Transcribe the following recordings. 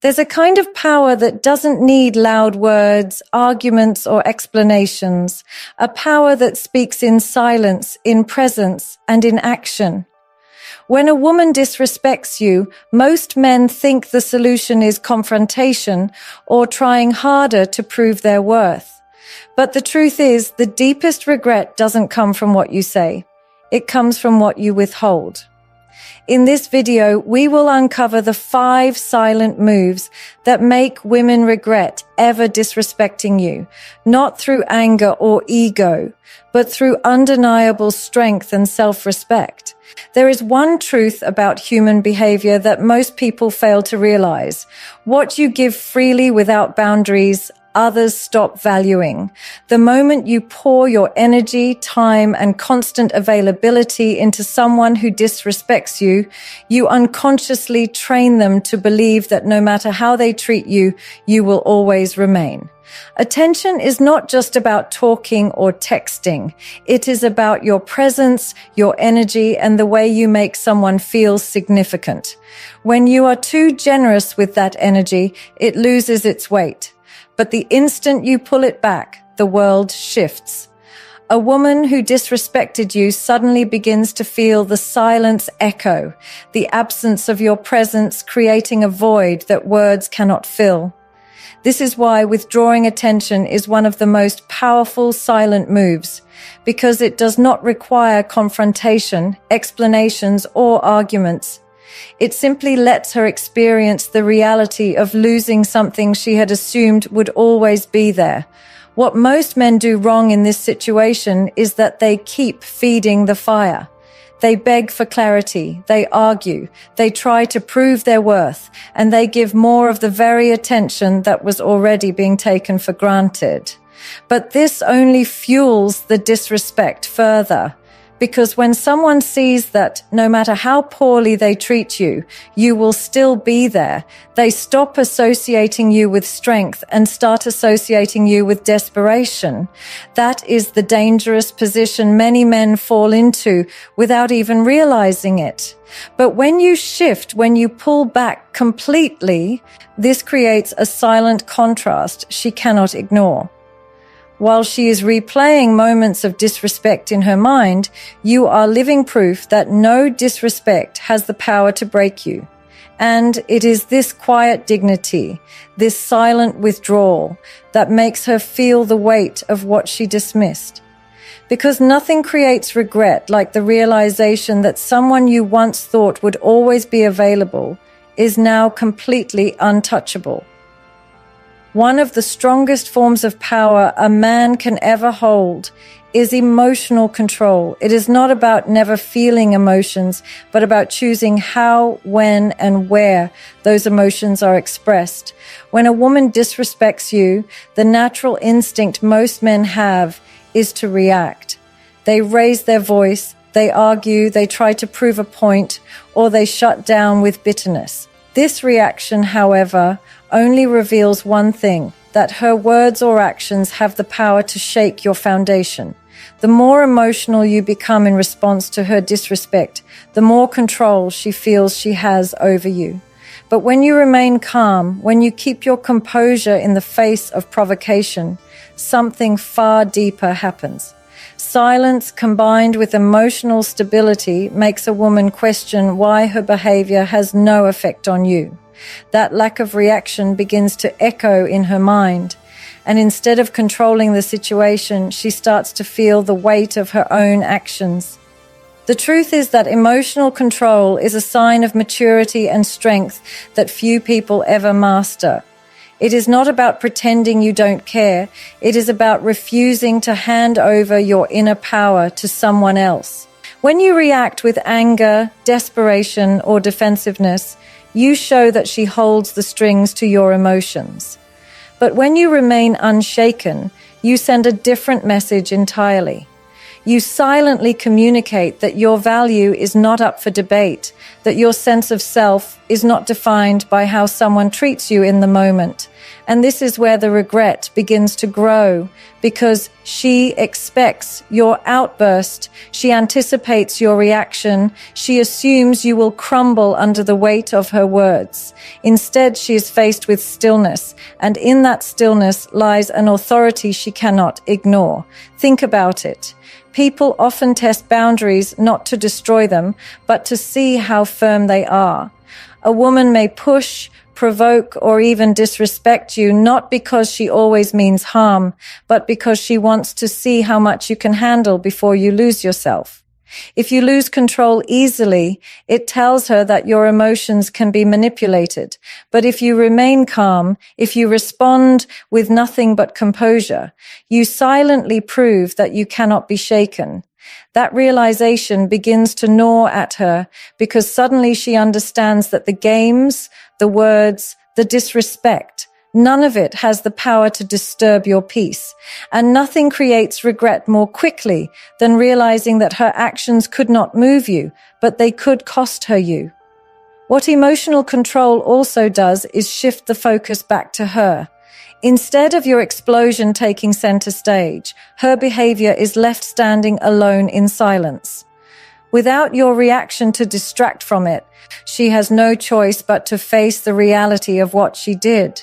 There's a kind of power that doesn't need loud words, arguments, or explanations, a power that speaks in silence, in presence, and in action. When a woman disrespects you, most men think the solution is confrontation or trying harder to prove their worth. But the truth is, the deepest regret doesn't come from what you say. It comes from what you withhold. In this video, we will uncover the 5 silent moves that make women regret ever disrespecting you, not through anger or ego, but through undeniable strength and self-respect. There is one truth about human behavior that most people fail to realize. What you give freely without boundaries, others stop valuing. The moment you pour your energy, time, and constant availability into someone who disrespects you, you unconsciously train them to believe that no matter how they treat you, you will always remain. Attention is not just about talking or texting. It is about your presence, your energy, and the way you make someone feel significant. When you are too generous with that energy, it loses its weight. But the instant you pull it back, the world shifts. A woman who disrespected you suddenly begins to feel the silence echo, the absence of your presence creating a void that words cannot fill. This is why withdrawing attention is one of the most powerful silent moves, because it does not require confrontation, explanations, or arguments. It simply lets her experience the reality of losing something she had assumed would always be there. What most men do wrong in this situation is that they keep feeding the fire. They beg for clarity, they argue, they try to prove their worth, and they give more of the very attention that was already being taken for granted. But this only fuels the disrespect further. Because when someone sees that no matter how poorly they treat you, you will still be there, they stop associating you with strength and start associating you with desperation. That is the dangerous position many men fall into without even realizing it. But when you shift, when you pull back completely, this creates a silent contrast she cannot ignore. While she is replaying moments of disrespect in her mind, you are living proof that no disrespect has the power to break you. And it is this quiet dignity, this silent withdrawal, that makes her feel the weight of what she dismissed. Because nothing creates regret like the realization that someone you once thought would always be available is now completely untouchable. One of the strongest forms of power a man can ever hold is emotional control. It is not about never feeling emotions, but about choosing how, when, and where those emotions are expressed. When a woman disrespects you, the natural instinct most men have is to react. They raise their voice, they argue, they try to prove a point, or they shut down with bitterness. This reaction, however, only reveals one thing, that her words or actions have the power to shake your foundation. The more emotional you become in response to her disrespect, the more control she feels she has over you. But when you remain calm, when you keep your composure in the face of provocation, something far deeper happens. Silence combined with emotional stability makes a woman question why her behavior has no effect on you. That lack of reaction begins to echo in her mind, and instead of controlling the situation, she starts to feel the weight of her own actions. The truth is that emotional control is a sign of maturity and strength that few people ever master. It is not about pretending you don't care. It is about refusing to hand over your inner power to someone else. When you react with anger, desperation, or defensiveness, you show that she holds the strings to your emotions. But when you remain unshaken, you send a different message entirely. You silently communicate that your value is not up for debate, that your sense of self is not defined by how someone treats you in the moment, And this is where the regret begins to grow, because she expects your outburst. She anticipates your reaction. She assumes you will crumble under the weight of her words. Instead, she is faced with stillness, and in that stillness lies an authority she cannot ignore. Think about it. People often test boundaries not to destroy them, but to see how firm they are. A woman may push, provoke, or even disrespect you, not because she always means harm, but because she wants to see how much you can handle before you lose yourself. If you lose control easily, it tells her that your emotions can be manipulated. But if you remain calm, if you respond with nothing but composure, you silently prove that you cannot be shaken. That realization begins to gnaw at her, because suddenly she understands that the games, the words, the disrespect, none of it has the power to disturb your peace. And nothing creates regret more quickly than realizing that her actions could not move you, but they could cost her you. What emotional control also does is shift the focus back to her. Instead of your explosion taking center stage, her behavior is left standing alone in silence. Without your reaction to distract from it, she has no choice but to face the reality of what she did.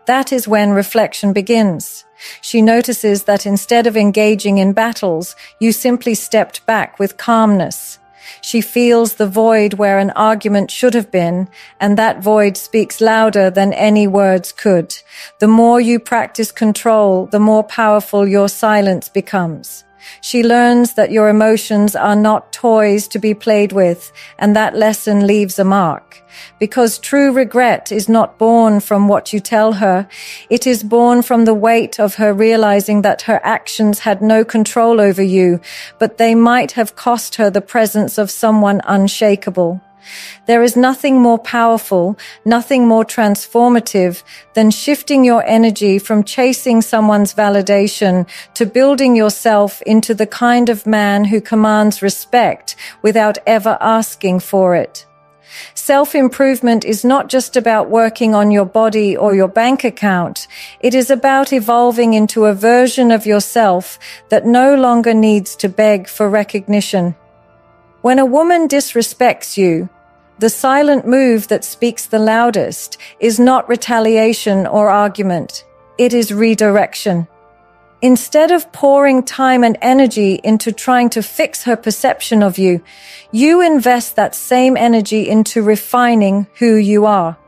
That is when reflection begins. She notices that instead of engaging in battles, you simply stepped back with calmness. She feels the void where an argument should have been, and that void speaks louder than any words could. The more you practice control, the more powerful your silence becomes. She learns that your emotions are not toys to be played with, and that lesson leaves a mark. Because true regret is not born from what you tell her. It is born from the weight of her realizing that her actions had no control over you, but they might have cost her the presence of someone unshakable. There is nothing more powerful, nothing more transformative than shifting your energy from chasing someone's validation to building yourself into the kind of man who commands respect without ever asking for it. Self-improvement is not just about working on your body or your bank account. It is about evolving into a version of yourself that no longer needs to beg for recognition. When a woman disrespects you, the silent move that speaks the loudest is not retaliation or argument. It is redirection. Instead of pouring time and energy into trying to fix her perception of you, you invest that same energy into refining who you are.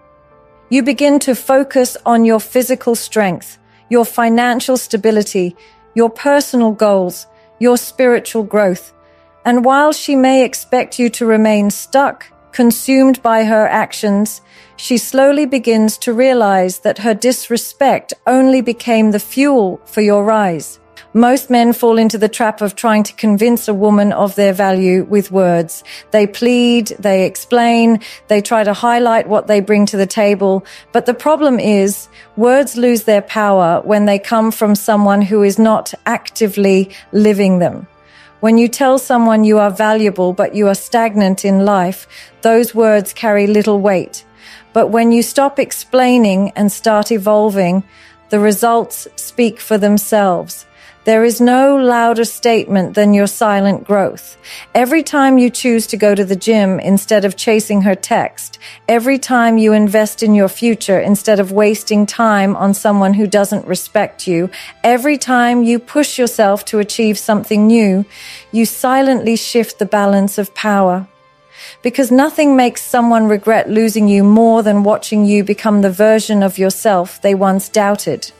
You begin to focus on your physical strength, your financial stability, your personal goals, your spiritual growth. And while she may expect you to remain stuck, consumed by her actions, she slowly begins to realize that her disrespect only became the fuel for your rise. Most men fall into the trap of trying to convince a woman of their value with words. They plead, they explain, they try to highlight what they bring to the table. But the problem is, words lose their power when they come from someone who is not actively living them. When you tell someone you are valuable but you are stagnant in life, those words carry little weight. But when you stop explaining and start evolving, the results speak for themselves. There is no louder statement than your silent growth. Every time you choose to go to the gym instead of chasing her text, every time you invest in your future instead of wasting time on someone who doesn't respect you, every time you push yourself to achieve something new, you silently shift the balance of power. Because nothing makes someone regret losing you more than watching you become the version of yourself they once doubted.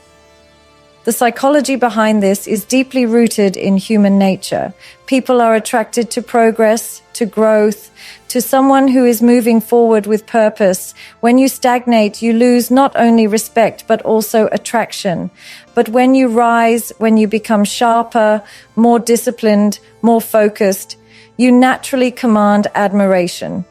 The psychology behind this is deeply rooted in human nature. People are attracted to progress, to growth, to someone who is moving forward with purpose. When you stagnate, you lose not only respect, but also attraction. But when you rise, when you become sharper, more disciplined, more focused, you naturally command admiration.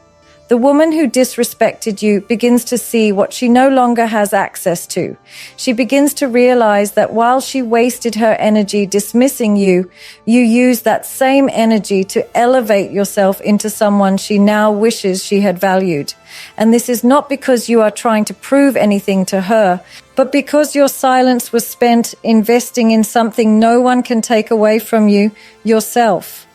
The woman who disrespected you begins to see what she no longer has access to. She begins to realize that while she wasted her energy dismissing you, you use that same energy to elevate yourself into someone she now wishes she had valued. And this is not because you are trying to prove anything to her, but because your silence was spent investing in something no one can take away from you, yourself.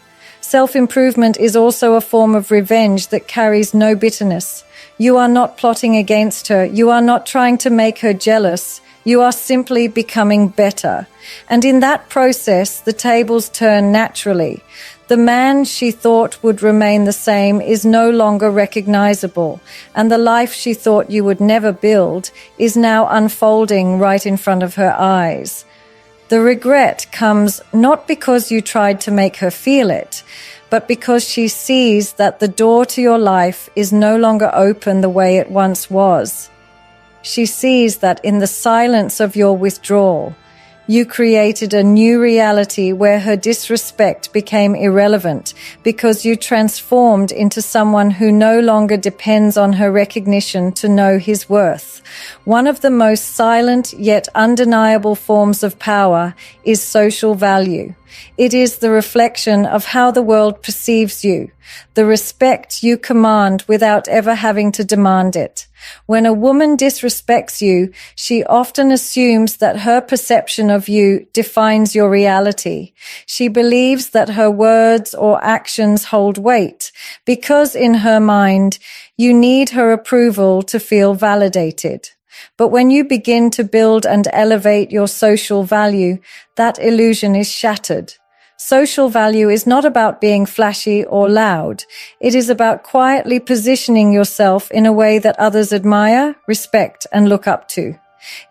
Self-improvement is also a form of revenge that carries no bitterness. You are not plotting against her. You are not trying to make her jealous. You are simply becoming better. And in that process, the tables turn naturally. The man she thought would remain the same is no longer recognizable, and the life she thought you would never build is now unfolding right in front of her eyes. The regret comes not because you tried to make her feel it, but because she sees that the door to your life is no longer open the way it once was. She sees that in the silence of your withdrawal, you created a new reality where her disrespect became irrelevant because you transformed into someone who no longer depends on her recognition to know his worth. One of the most silent yet undeniable forms of power is social value. It is the reflection of how the world perceives you, the respect you command without ever having to demand it. When a woman disrespects you, she often assumes that her perception of you defines your reality. She believes that her words or actions hold weight because in her mind, you need her approval to feel validated. But when you begin to build and elevate your social value, that illusion is shattered. Social value is not about being flashy or loud. It is about quietly positioning yourself in a way that others admire, respect, and look up to.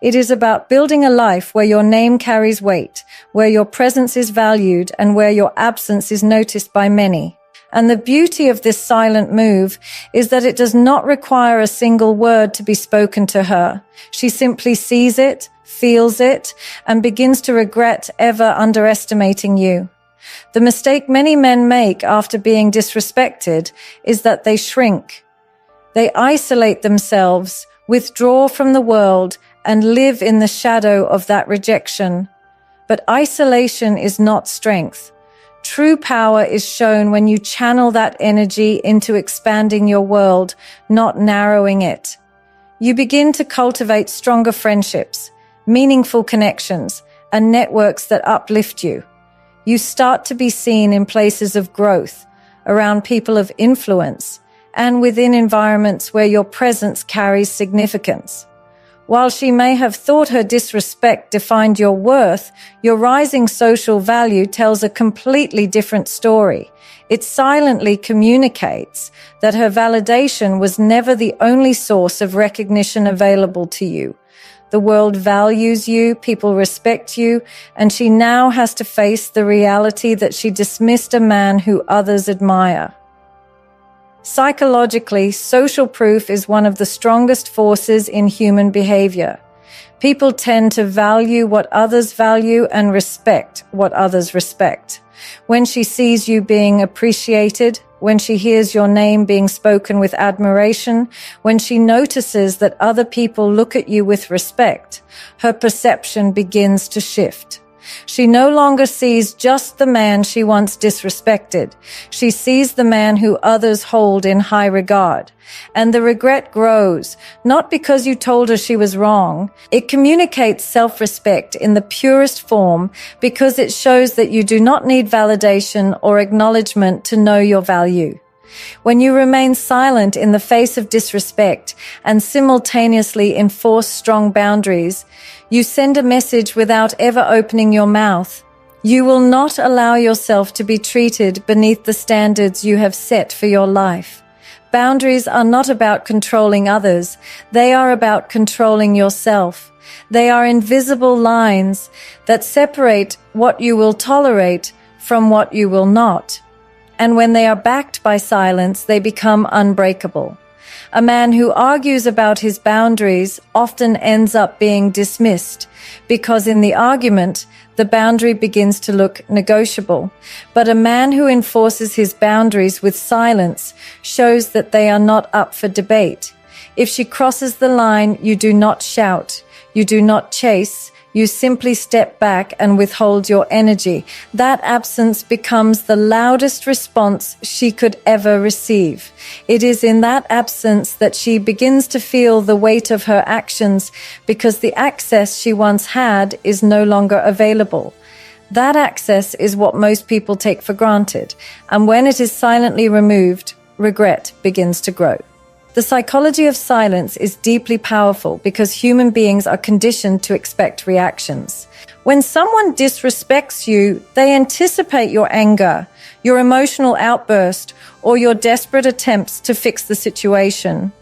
It is about building a life where your name carries weight, where your presence is valued, and where your absence is noticed by many. And the beauty of this silent move is that it does not require a single word to be spoken to her. She simply sees it, feels it, and begins to regret ever underestimating you. The mistake many men make after being disrespected is that they shrink. They isolate themselves, withdraw from the world, and live in the shadow of that rejection. But isolation is not strength. True power is shown when you channel that energy into expanding your world, not narrowing it. You begin to cultivate stronger friendships, meaningful connections, and networks that uplift you. You start to be seen in places of growth, around people of influence, and within environments where your presence carries significance. While she may have thought her disrespect defined your worth, your rising social value tells a completely different story. It silently communicates that her validation was never the only source of recognition available to you. The world values you, people respect you, and she now has to face the reality that she dismissed a man who others admire. Psychologically, social proof is one of the strongest forces in human behavior. People tend to value what others value and respect what others respect. When she sees you being appreciated, when she hears your name being spoken with admiration, when she notices that other people look at you with respect, her perception begins to shift. She no longer sees just the man she once disrespected. She sees the man who others hold in high regard. And the regret grows, not because you told her she was wrong. It communicates self-respect in the purest form because it shows that you do not need validation or acknowledgement to know your value. When you remain silent in the face of disrespect and simultaneously enforce strong boundaries, you send a message without ever opening your mouth. You will not allow yourself to be treated beneath the standards you have set for your life. Boundaries are not about controlling others. They are about controlling yourself. They are invisible lines that separate what you will tolerate from what you will not. And when they are backed by silence, they become unbreakable. A man who argues about his boundaries often ends up being dismissed because in the argument, the boundary begins to look negotiable. But a man who enforces his boundaries with silence shows that they are not up for debate. If she crosses the line, you do not shout, you do not chase, you simply step back and withhold your energy. That absence becomes the loudest response she could ever receive. It is in that absence that she begins to feel the weight of her actions because the access she once had is no longer available. That access is what most people take for granted, and when it is silently removed, regret begins to grow. The psychology of silence is deeply powerful because human beings are conditioned to expect reactions. When someone disrespects you, they anticipate your anger, your emotional outburst, or your desperate attempts to fix the situation.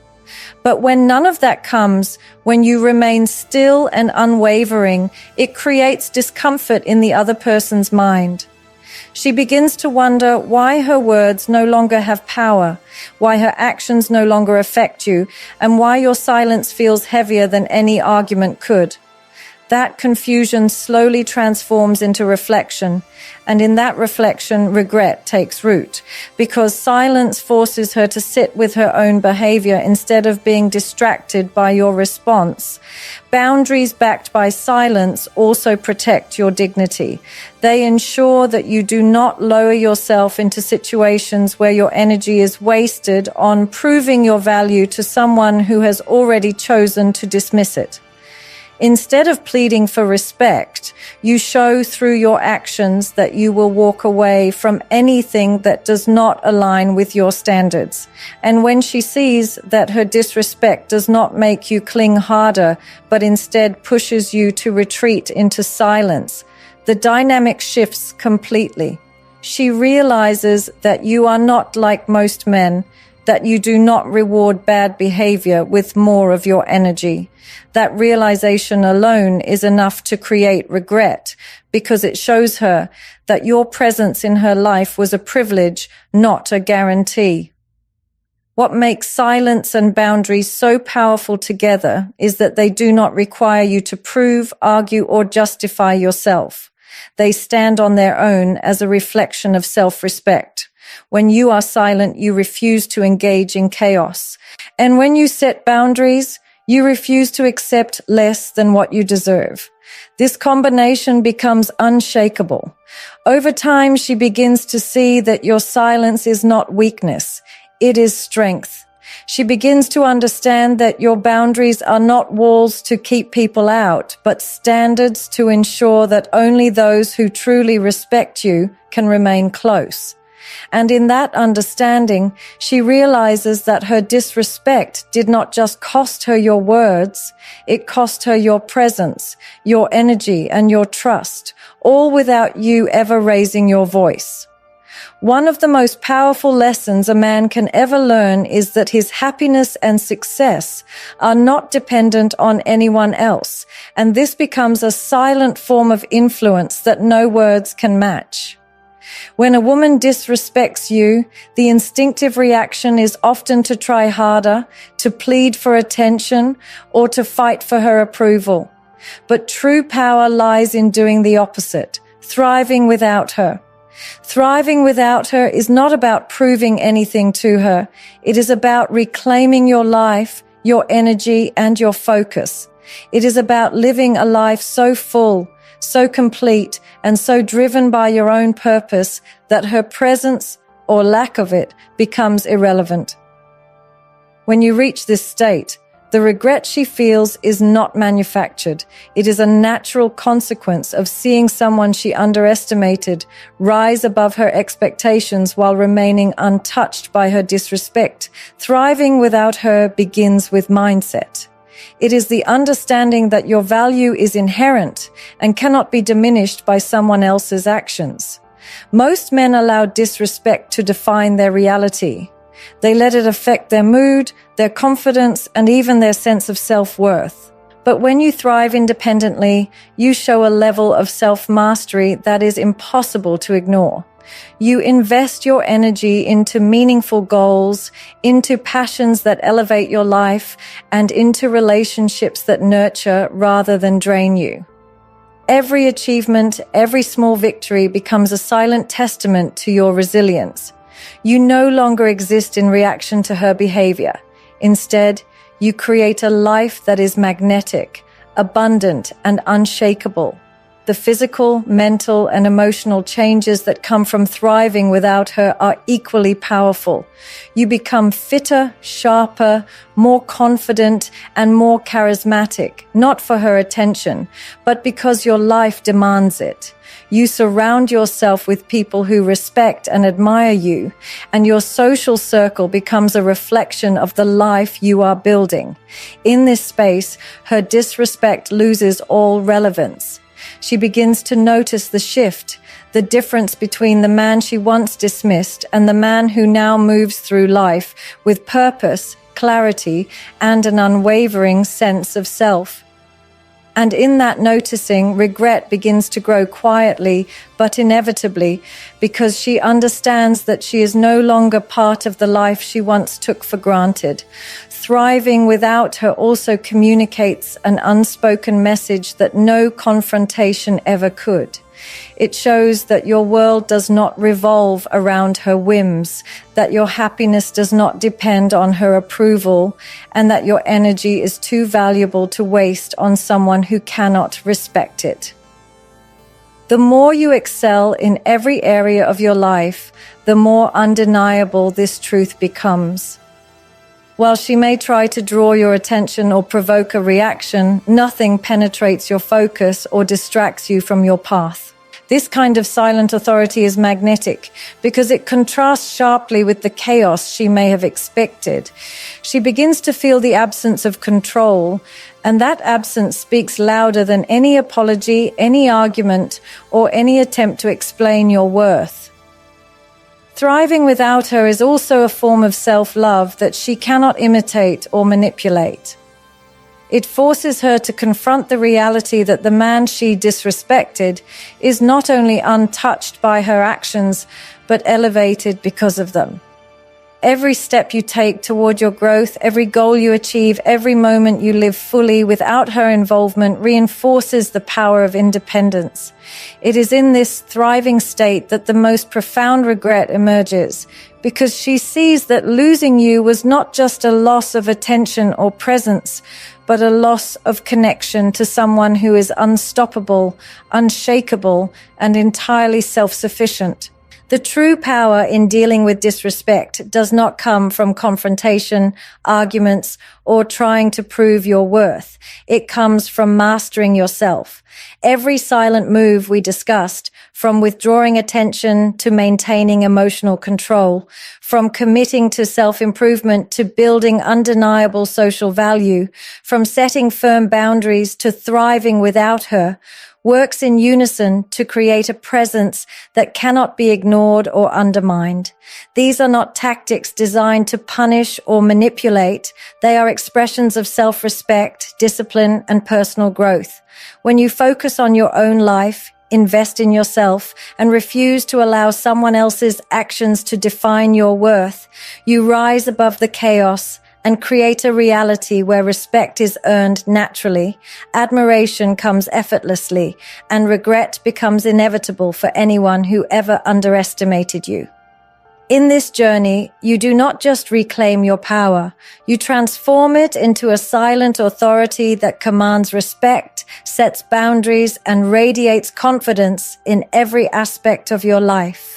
But when none of that comes, when you remain still and unwavering, it creates discomfort in the other person's mind. She begins to wonder why her words no longer have power, why her actions no longer affect you, and why your silence feels heavier than any argument could. That confusion slowly transforms into reflection, and in that reflection, regret takes root, because silence forces her to sit with her own behavior instead of being distracted by your response. Boundaries backed by silence also protect your dignity. They ensure that you do not lower yourself into situations where your energy is wasted on proving your value to someone who has already chosen to dismiss it. Instead of pleading for respect, you show through your actions that you will walk away from anything that does not align with your standards. And when she sees that her disrespect does not make you cling harder, but instead pushes you to retreat into silence, the dynamic shifts completely. She realizes that you are not like most men, that you do not reward bad behavior with more of your energy. That realization alone is enough to create regret because it shows her that your presence in her life was a privilege, not a guarantee. What makes silence and boundaries so powerful together is that they do not require you to prove, argue, or justify yourself. They stand on their own as a reflection of self-respect. When you are silent, you refuse to engage in chaos. And when you set boundaries, you refuse to accept less than what you deserve. This combination becomes unshakable. Over time, she begins to see that your silence is not weakness. It is strength. She begins to understand that your boundaries are not walls to keep people out, but standards to ensure that only those who truly respect you can remain close. And in that understanding, she realizes that her disrespect did not just cost her your words, it cost her your presence, your energy, and your trust, all without you ever raising your voice. One of the most powerful lessons a man can ever learn is that his happiness and success are not dependent on anyone else, and this becomes a silent form of influence that no words can match. When a woman disrespects you, the instinctive reaction is often to try harder, to plead for attention, or to fight for her approval. But true power lies in doing the opposite, thriving without her. Thriving without her is not about proving anything to her. It is about reclaiming your life, your energy, and your focus. It is about living a life so full, so complete, and so driven by your own purpose that her presence or lack of it becomes irrelevant. When you reach this state, the regret she feels is not manufactured. It is a natural consequence of seeing someone she underestimated rise above her expectations while remaining untouched by her disrespect. Thriving without her begins with mindset. It is the understanding that your value is inherent and cannot be diminished by someone else's actions. Most men allow disrespect to define their reality. They let it affect their mood, their confidence, and even their sense of self-worth. But when you thrive independently, you show a level of self-mastery that is impossible to ignore. You invest your energy into meaningful goals, into passions that elevate your life, and into relationships that nurture rather than drain you. Every achievement, every small victory becomes a silent testament to your resilience. You no longer exist in reaction to her behavior. Instead, you create a life that is magnetic, abundant, and unshakable. The physical, mental, and emotional changes that come from thriving without her are equally powerful. You become fitter, sharper, more confident, and more charismatic, not for her attention, but because your life demands it. You surround yourself with people who respect and admire you, and your social circle becomes a reflection of the life you are building. In this space, her disrespect loses all relevance. She begins to notice the shift, the difference between the man she once dismissed and the man who now moves through life with purpose, clarity, and an unwavering sense of self. And in that noticing, regret begins to grow quietly, but inevitably, because she understands that she is no longer part of the life she once took for granted. Thriving without her also communicates an unspoken message that no confrontation ever could. It shows that your world does not revolve around her whims, that your happiness does not depend on her approval, and that your energy is too valuable to waste on someone who cannot respect it. The more you excel in every area of your life, the more undeniable this truth becomes. While she may try to draw your attention or provoke a reaction, nothing penetrates your focus or distracts you from your path. This kind of silent authority is magnetic because it contrasts sharply with the chaos she may have expected. She begins to feel the absence of control, and that absence speaks louder than any apology, any argument, or any attempt to explain your worth. Thriving without her is also a form of self-love that she cannot imitate or manipulate. It forces her to confront the reality that the man she disrespected is not only untouched by her actions, but elevated because of them. Every step you take toward your growth, every goal you achieve, every moment you live fully without her involvement reinforces the power of independence. It is in this thriving state that the most profound regret emerges, because she sees that losing you was not just a loss of attention or presence, but a loss of connection to someone who is unstoppable, unshakable, and entirely self-sufficient. The true power in dealing with disrespect does not come from confrontation, arguments, or trying to prove your worth. It comes from mastering yourself. Every silent move we discussed, from withdrawing attention to maintaining emotional control, from committing to self-improvement to building undeniable social value, from setting firm boundaries to thriving without her, works in unison to create a presence that cannot be ignored or undermined. These are not tactics designed to punish or manipulate. They are expressions of self-respect, discipline, and personal growth. When you focus on your own life, invest in yourself, and refuse to allow someone else's actions to define your worth, you rise above the chaos and create a reality where respect is earned naturally, admiration comes effortlessly, and regret becomes inevitable for anyone who ever underestimated you. In this journey, you do not just reclaim your power, you transform it into a silent authority that commands respect, sets boundaries, and radiates confidence in every aspect of your life.